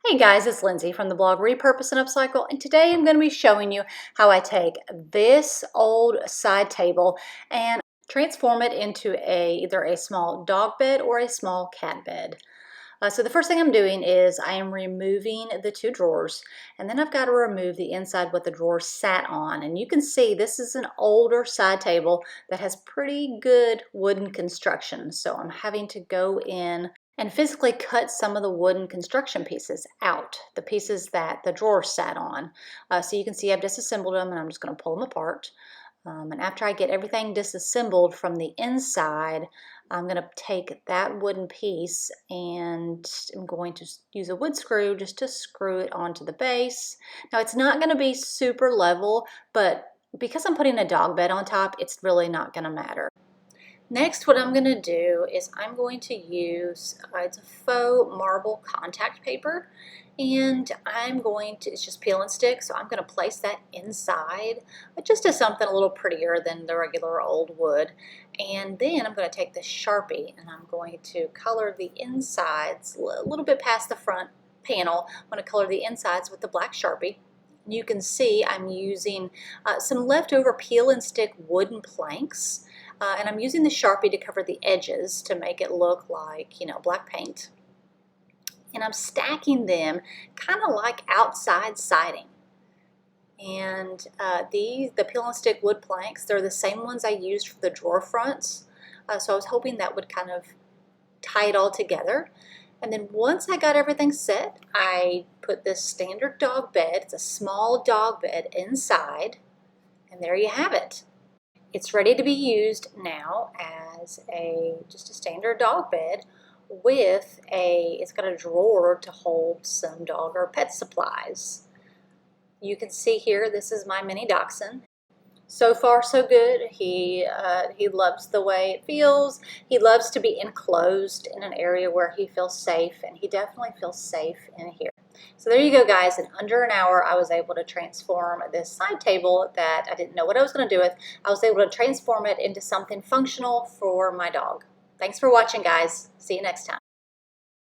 Hey guys, it's Lindsay from the blog Repurpose and Upcycle, and today I'm going to be showing you how I take this old side table and transform it into either a small dog bed or a small cat bed. So the first thing I'm doing is I am removing the two drawers, and then I've got to remove the inside what the drawers sat on. And you can see this is an older side table that has pretty good wooden construction. So I'm having to go in and physically cut some of the wooden construction pieces out, the pieces that the drawers sat on. So you can see I've disassembled them, and I'm just going to pull them apart. And after I get everything disassembled from the inside, I'm going to take that wooden piece and I'm going to use a wood screw just to screw it onto the base. Now it's not going to be super level, but because I'm putting a dog bed on top, it's really not going to matter. Next, what I'm going to do is I'm going to use, it's a faux marble contact paper, and I'm going to, it's just peel and stick, so I'm going to place that inside, just as something a little prettier than the regular old wood. And then I'm going to take the Sharpie and I'm going to color the insides a little bit past the front panel. I'm going to color the insides with the black Sharpie. You can see I'm using some leftover peel and stick wooden planks. And I'm using the Sharpie to cover the edges to make it look like, black paint. And I'm stacking them kind of like outside siding. And the peel and stick wood planks, they're the same ones I used for the drawer fronts. So I was hoping that would kind of tie it all together. And then once I got everything set, I put this standard dog bed, it's a small dog bed inside, and there you have it. It's ready to be used now as just a standard dog bed with it's got a drawer to hold some dog or pet supplies. You can see here, this is my mini dachshund. So far, so good. He loves the way it feels. He loves to be enclosed in an area where he feels safe, and he definitely feels safe in here. So there you go, guys. In under an hour, I was able to transform this side table that I didn't know what I was going to do with. I was able to transform it into something functional for my dog. Thanks for watching, guys. See you next time.